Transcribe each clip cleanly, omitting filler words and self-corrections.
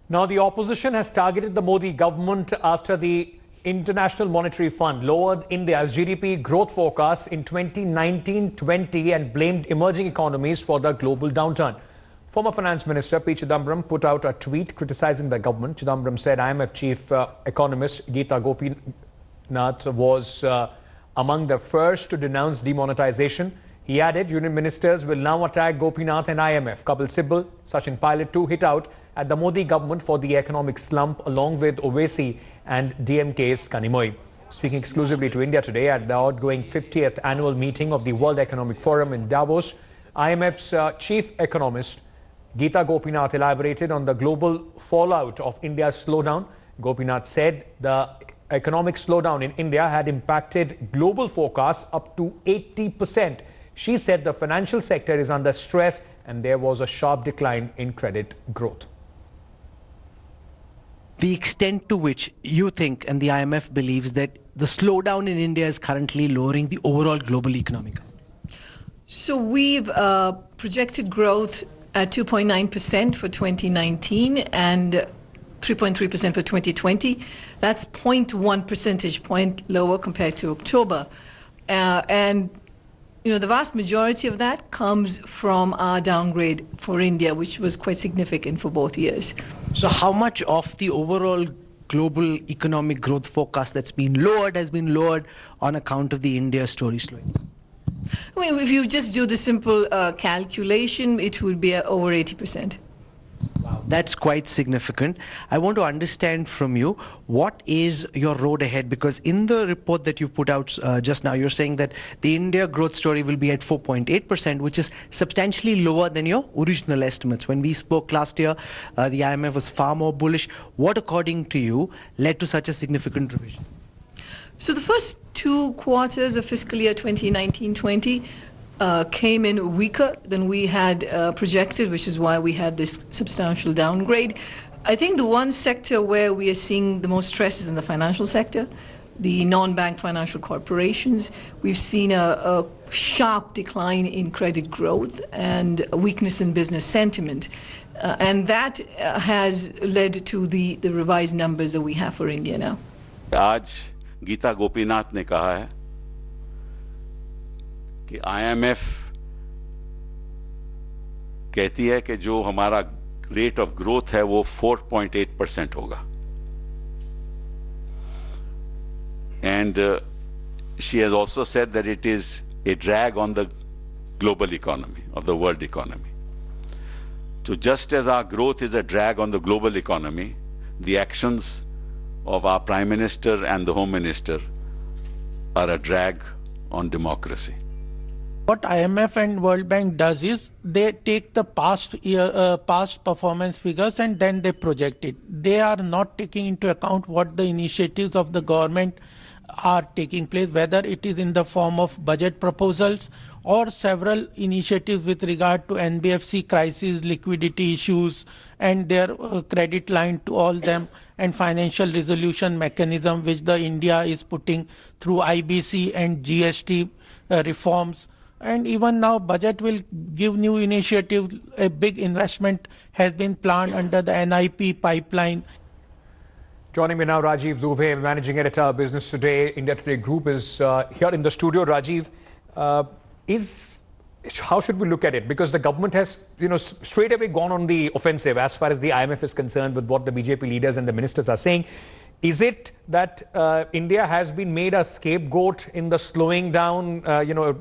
Now, the opposition has targeted the Modi government after the International Monetary Fund lowered India's GDP growth forecast in 2019-20 and blamed emerging economies for the global downturn. Former Finance Minister P. Chidambaram put out a tweet criticizing the government. Chidambaram said IMF Chief Economist Gita Gopinath was among the first to denounce demonetization. He added union ministers will now attack Gopinath and IMF. Kapil Sibal, Sachin Pilot too hit out at the Modi government for the economic slump along with Owaisi and DMK's Kanimoy. Speaking exclusively to India today at the outgoing 50th annual meeting of the World Economic Forum in Davos, IMF's chief economist Gita Gopinath elaborated on the global fallout of India's slowdown. Gopinath said the economic slowdown in India had impacted global forecasts up to 80%. She said the financial sector is under stress and there was a sharp decline in credit growth. The extent to which you think and the IMF believes that the slowdown in India is currently lowering the overall global economic. So we've projected growth at 2.9% for 2019 and 3.3% for 2020. That's 0.1 percentage point lower compared to October. And the vast majority of that comes from our downgrade for India, which was quite significant for both years. So how much of the overall global economic growth forecast that's been lowered has been lowered on account of the India story slowing? I mean, if you just do the simple calculation, it would be over 80%. Wow, that's quite significant. I want to understand from you, what is your road ahead? Because in the report that you put out just now, you're saying that the India growth story will be at 4.8%, which is substantially lower than your original estimates. When we spoke last year, the IMF was far more bullish. What, according to you, led to such a significant revision? So the first 2 quarters of fiscal year 2019-20 came in weaker than we had projected, which is why we had this substantial downgrade. I think the one sector where we are seeing the most stress is in the financial sector, the non-bank financial corporations. We've seen a sharp decline in credit growth and a weakness in business sentiment. And that has led to the revised numbers that we have for India now. आज गीता गोपीनाथ ने कहा है कि IMF कहती है कि जो हमारा रेट ऑफ ग्रोथ है वो 4.8% होगा. And she has also said that it is a drag on the global economy, of the world economy. So just as our growth is a drag on the global economy, the actions of our Prime Minister and the Home Minister are a drag on democracy. What IMF and World Bank does is they take the past performance figures and then they project it. They are not taking into account what the initiatives of the government are taking place, whether it is in the form of budget proposals or several initiatives with regard to NBFC crisis, liquidity issues and their credit line to all them, and financial resolution mechanism which the India is putting through IBC and GST reforms. And even now budget will give new initiatives. A big investment has been planned under the NIP pipeline. Joining me now, Rajiv Dubey, Managing Editor, Business Today, India Today Group, is here in the studio. Rajiv, how should we look at it? Because the government has, straight away gone on the offensive as far as the IMF is concerned with what the BJP leaders and the ministers are saying. Is it that India has been made a scapegoat in the slowing down,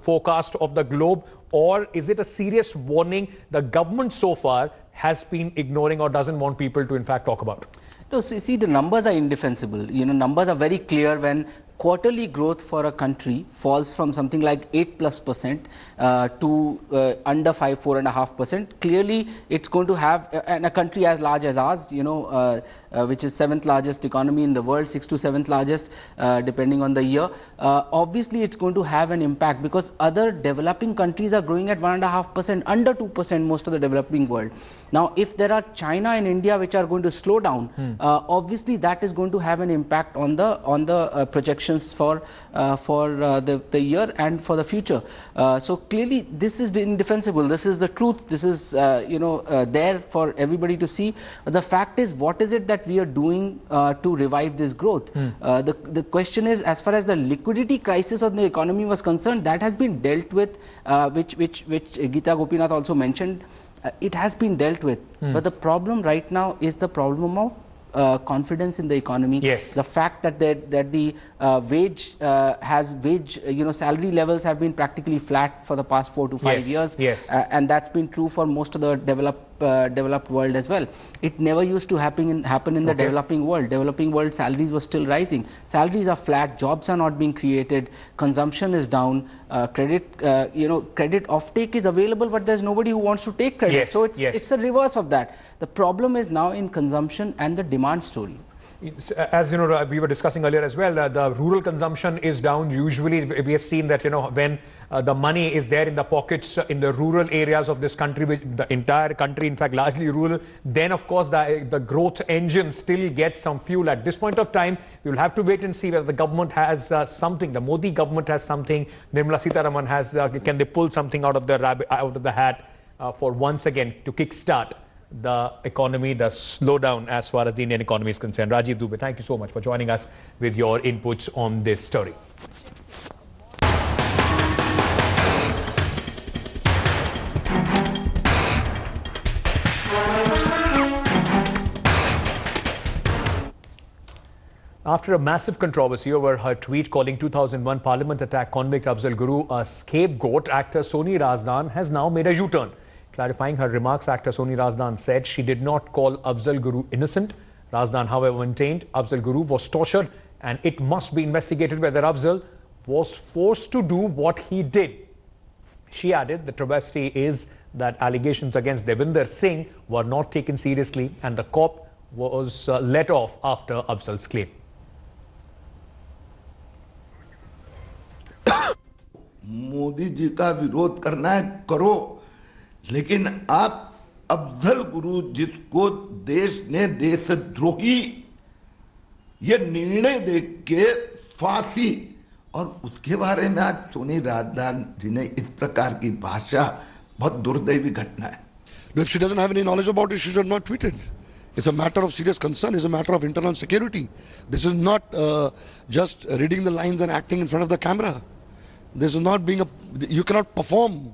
forecast of the globe, or is it a serious warning the government so far has been ignoring or doesn't want people to in fact talk about? No, see, the numbers are indefensible. Numbers are very clear when quarterly growth for a country falls from something like 8+% to under 4.5%. Clearly, it's going to have, and a country as large as ours, which is 7th largest economy in the world, 6th to 7th largest, depending on the year. Obviously, it's going to have an impact because other developing countries are growing at 1.5%, under 2% most of the developing world. Now, if there are China and India which are going to slow down, obviously that is going to have an impact on the projections for the year and for the future. So clearly, this is indefensible. This is the truth. This is there for everybody to see. The fact is, what is it that we are doing to revive this growth? The question is, as far as the liquidity crisis of the economy was concerned, that has been dealt with, which Gita Gopinath also mentioned. It has been dealt with, but the problem right now is the problem of confidence in the economy. Yes. The fact that the salary levels have been practically flat for the past 4 to 5 years. Yes. And that's been true for most of the developed world as well. It never used to happen in the developing world. Developing world salaries were still rising. Salaries are flat. Jobs are not being created. Consumption is down. Credit offtake is available, but there's nobody who wants to take credit. Yes. So it's the reverse of that. The problem is now in consumption and the demand story. As you know, we were discussing earlier as well, the rural consumption is down. Usually we have seen that, when the money is there in the pockets in the rural areas of this country, the entire country, in fact, largely rural, then of course the growth engine still gets some fuel. At this point of time, we will have to wait and see whether the government has something, the Modi government has something, Nirmala Sitharaman has, can they pull something out of the hat for once again to kickstart the economy, the slowdown as far as the Indian economy is concerned. Rajiv Dubey, thank you so much for joining us with your inputs on this story. After a massive controversy over her tweet calling 2001 Parliament attack convict Afzal Guru a scapegoat, actor Soni Razdan has now made a U-turn. Clarifying her remarks, actor Soni Razdan said she did not call Afzal Guru innocent. Razdan, however, maintained Afzal Guru was tortured and it must be investigated whether Afzal was forced to do what he did. She added the travesty is that allegations against Devinder Singh were not taken seriously and the cop was let off after Afzal's claim. Modi ji का विरोध करना है करो, लेकिन आप अफजल गुरु जिसको देश ने देशद्रोही ये निर्णय देख के फांसी, और उसके बारे में आज सोनी राजदान जी ने इस प्रकार की भाषा, बहुत दुर्दैवी घटना है. If she doesn't have any knowledge about it, she should not tweet it. It's a matter of serious concern. It's a matter of internal security. This is not just reading the lines and acting in front of the camera. This is not being you cannot perform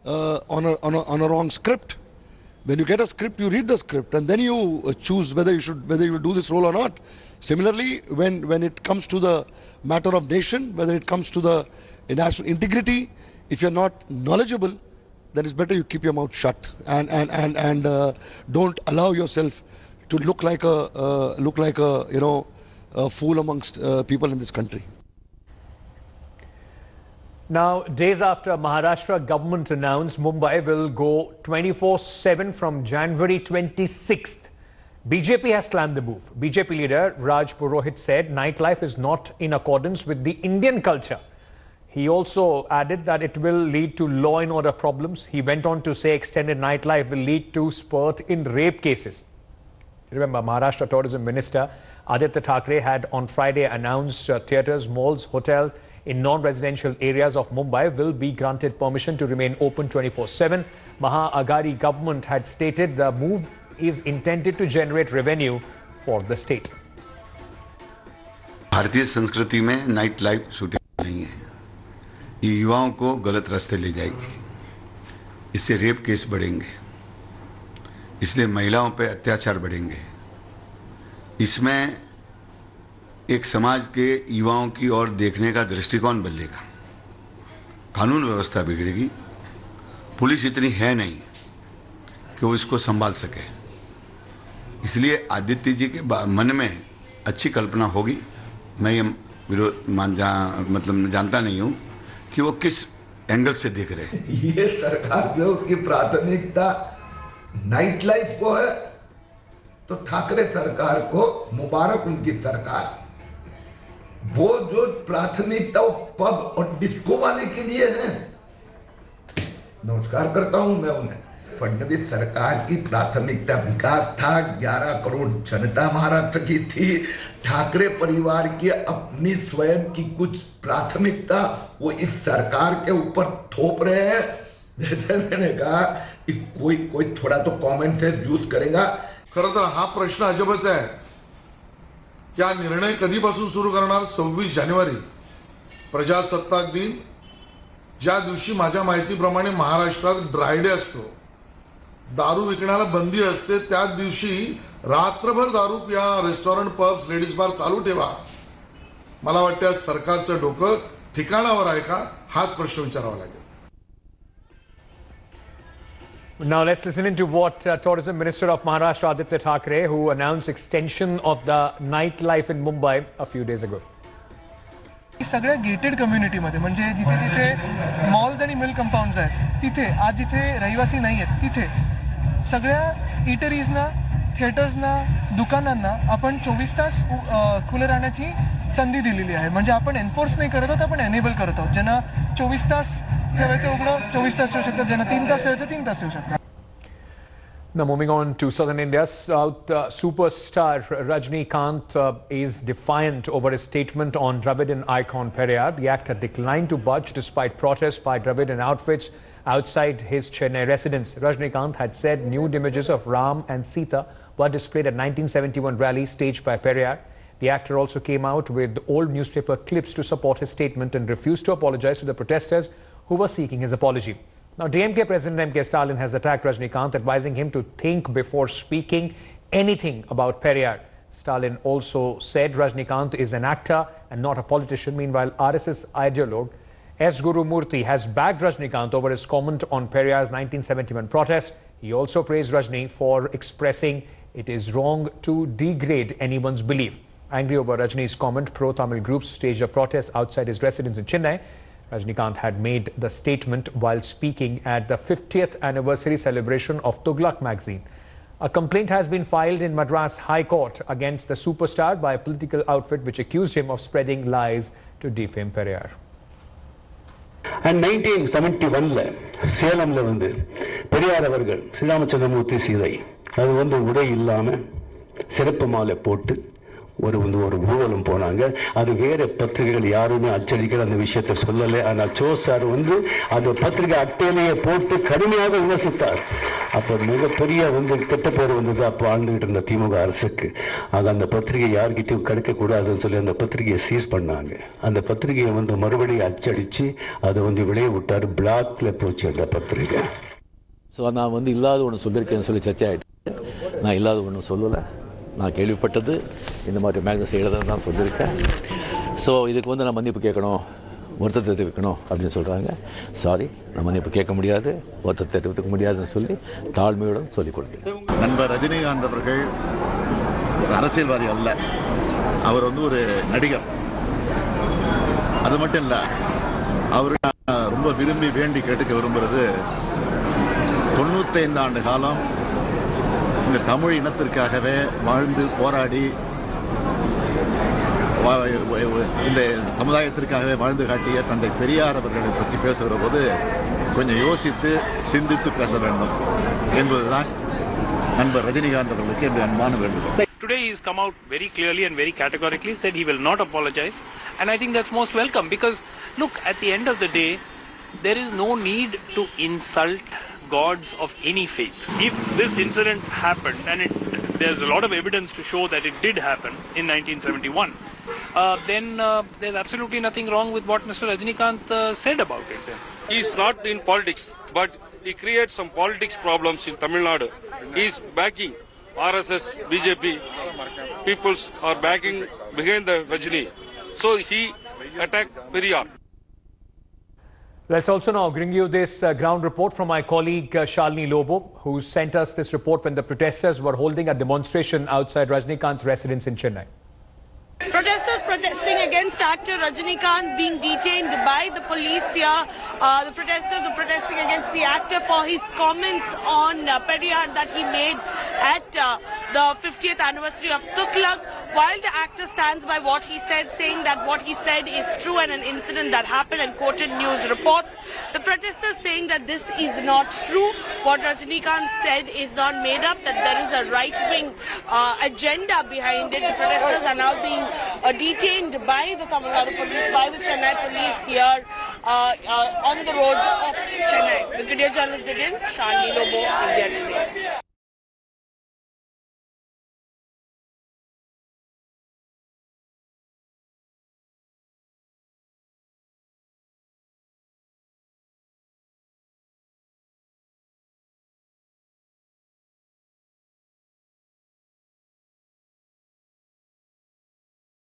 on a wrong script. When you get a script, you read the script and then you choose whether you will do this role or not. Similarly, when it comes to the matter of nation, whether it comes to the national integrity, if you're not knowledgeable, then it's better you keep your mouth shut and don't allow yourself to look like a fool amongst people in this country. Now, days after Maharashtra government announced Mumbai will go 24/7 from January 26th, BJP has slammed the move. BJP leader Raj Purohit said nightlife is not in accordance with the Indian culture. He also added that it will lead to law and order problems. He went on to say extended nightlife will lead to spurt in rape cases. Remember, Maharashtra Tourism Minister Aditya Thackeray had on Friday announced theatres, malls, hotels in non-residential areas of Mumbai will be granted permission to remain open 24/7. Maha Aghadi government had stated the move is intended to generate revenue for the state. भारतीय संस्कृति में night life shooting नहीं है. ये युवाओं को गलत रास्ते ले जाएगी. इससे रेप केस बढ़ेंगे. इसलिए महिलाओं पे अत्याचार बढ़ेंगे. इसमें एक समाज के युवाओं की ओर देखने का दृष्टिकोण बदलेगा. कानून व्यवस्था बिगड़ेगी. पुलिस इतनी है नहीं कि वो इसको संभाल सके. इसलिए आदित्य जी के मन में अच्छी कल्पना होगी. मैं ये जानता नहीं हूँ कि वो किस एंगल से देख रहे हैं. ये सरकार जो उसकी प्राथमिकता नाइट लाइफ को है, तो ठाकरे सरकार को मुबारक उनकी सरकार। वो जो प्राथमिकता पब और डिस्को वाले के लिए है, नमस्कार करता हूं मैं उन्हें। फडणवीस सरकार की प्राथमिकता विकास था, 11 करोड़ जनता महाराष्ट्र की थी। ठाकरे परिवार की अपनी स्वयं की कुछ प्राथमिकता वो इस सरकार के ऊपर थोप रहे हैं। जैसे मैंने कहा कि कोई थोड़ा तो कॉमन सेंस यूज करेगा। खरं तर हा प्रश्न अजबच आहे की हा निर्णय कधीपासून सुरू करणार? 26 जानेवारी प्रजासत्ताक दिन, ज्या दिवशी माझ्या माहितीप्रमाणे महाराष्ट्रात ड्राय डे असतो, दारू विकण्याला बंदी असते, त्याच दिवशी रात्रभर दारू पिया, रेस्टॉरंट, पब्स, लेडीज बार चालू ठेवा. मला वाटतं सरकारचं डोकं ठिकाणावर आहे का, हाच प्रश्न विचारावा लागेल. Now let's listen into what Tourism Minister of Maharashtra Aditya Thackeray, who announced extension of the nightlife in Mumbai a few days ago. सगळ्या गेटेड कम्युनिटीमध्ये, म्हणजे जिथे जिथे मॉल्स आणि मिल कंपाऊंड्स आहेत तिथे, आज जिथे रहिवासी नाही आहेत तिथे सगळ्या इटरीजना, थिएटर्सना, दुकानांना आपण 24 तास खुले राहण्याची संधी दिलेली आहे. म्हणजे आपण एन्फोर्स नाही करत आहोत, आपण एनेबल करत आहोत. ज्यांना 24 तास ठेवायचं उघडं 24 तास ठेवू शकतात, ज्यांना 3 तास ठेवायचं 3 तास ठेवू शकतात. Now moving on to southern India, South superstar Rajinikanth is defiant over his statement on Dravidian icon Periyar. The actor declined to budge despite protests by Dravidian outfits outside his Chennai residence. Rajinikanth had said nude images of Ram and Sita were displayed at 1971 rally staged by Periyar. The actor also came out with old newspaper clips to support his statement and refused to apologize to the protesters who were seeking his apology. Now, DMK President M.K. Stalin has attacked Rajinikanth, advising him to think before speaking anything about Periyar. Stalin also said Rajinikanth is an actor and not a politician. Meanwhile, RSS ideologue S. Gurumurthy has backed Rajinikanth over his comment on Periyar's 1971 protest. He also praised Rajni for expressing it is wrong to degrade anyone's belief. Angry over Rajni's comment, pro-Tamil groups staged a protest outside his residence in Chennai. Rajinikanth had made the statement while speaking at the 50th anniversary celebration of Tughlaq magazine. A complaint has been filed in Madras High Court against the superstar by a political outfit which accused him of spreading lies to defame Periyar. And 1971 சேலம்ல வந்து பெரியார் அவர்கள் ஸ்ரீராமச்சந்திரமூர்த்தி சீதை அது வந்து உடை இல்லாம சிறப்பு மாலை போட்டு ஒரு ஊர்வலம் போனாங்க. அது வேற பத்திரிகைகள் யாருமே அச்சடிக்கிற அந்த விஷயத்தை சொல்லலை. ஆனால் சோ சார் வந்து அந்த பத்திரிகை அட்டையிலேயே போட்டு கடுமையாக விமர்சித்தார். அப்போ மிகப்பெரிய கெட்ட பேர் வந்தது அப்போ ஆழ்ந்துகிட்டு இருந்த திமுக அரசுக்கு. ஆக அந்த பத்திரிகை யார்கிட்டையும் கிடைக்கக்கூடாதுன்னு சொல்லி அந்த பத்திரிகையை சீஸ் பண்ணாங்க. அந்த பத்திரிகையை மறுபடியும் அச்சடிச்சு அதை விளைய விட்டார். பிளாக்ல போச்சு அந்த பத்திரிகை. ஸோ நான் இல்லாத ஒன்று சொல்லியிருக்கேன்னு சொல்லி சர்ச்சை ஆகிட்டு, நான் இல்லாத ஒன்றும் சொல்லலை. நான் கேள்விப்பட்டது இந்த மாதிரி மேக்னஸ் எழுதுன்னு தான் சொல்லியிருக்கேன். ஸோ இதுக்கு நான் மன்னிப்பு கேட்கணும், வருத்தத்தை தெரிவிக்கணும் அப்படின்னு சொல்கிறாங்க. சாரி, நான் மன்னிப்பு கேட்க முடியாது, வருத்தத்தை தெரிவிக்க முடியாதுன்னு சொல்லி தாழ்மையுடன் சொல்லிக் கொடுக்கிறேன். நண்பர் ரஜினிகாந்த் அவர்கள் ஒரு அரசியல்வாதி அல்ல, அவர் ஒரு நடிகர். அது மட்டும் இல்லை, அவர் ரொம்ப விரும்பி வேண்டி கேட்டுக்க விரும்புகிறது 95 ஆண்டு காலம் இந்த தமிழ் இனத்திற்காகவே வாழ்ந்து போராடி இந்த சமுதாயத்திற்காகவே வாழ்ந்து காட்டிய தந்தை பெரியார் அவர்களை பற்றி பேசுகிற போது கொஞ்சம் யோசித்து சிந்தித்து பேச வேண்டும் என்பதுதான் நண்பர் ரஜினிகாந்த் அவர்களுக்கு என்னுடைய அன்பான வேண்டுகோள். Today he has come out very clearly and very categorically said he will not apologize, and I think that's most welcome, because look, at the end of the day there is no need to insult gods of any faith. If this incident happened, and there's a lot of evidence to show that it did happen in 1971, then there's absolutely nothing wrong with what Mr. Rajinikanth said about it. He's not in politics, but he creates some politics problems in Tamil Nadu. He's backing RSS, BJP, peoples are backing behind the Rajini. So he attacked Periyar. Let's also now bring you this ground report from my colleague Shalini Lobo, who sent us this report when the protesters were holding a demonstration outside Rajinikanth's residence in Chennai. Protesters protesting against actor Rajinikanth being detained by the police here. The protesters are protesting against the actor for his comments on Periyar that he made at the 50th anniversary of Tughlaq. While the actor stands by what he said, saying that what he said is true and an incident that happened, and quoted news reports, the protesters saying that this is not true. What Rajinikanth said is not made up, that there is a right-wing agenda behind it. The protesters are now being detained by the Tamil Nadu police, by the Chennai police here on the roads of Chennai. With video journalist Divin, Shani Lobo, India Today.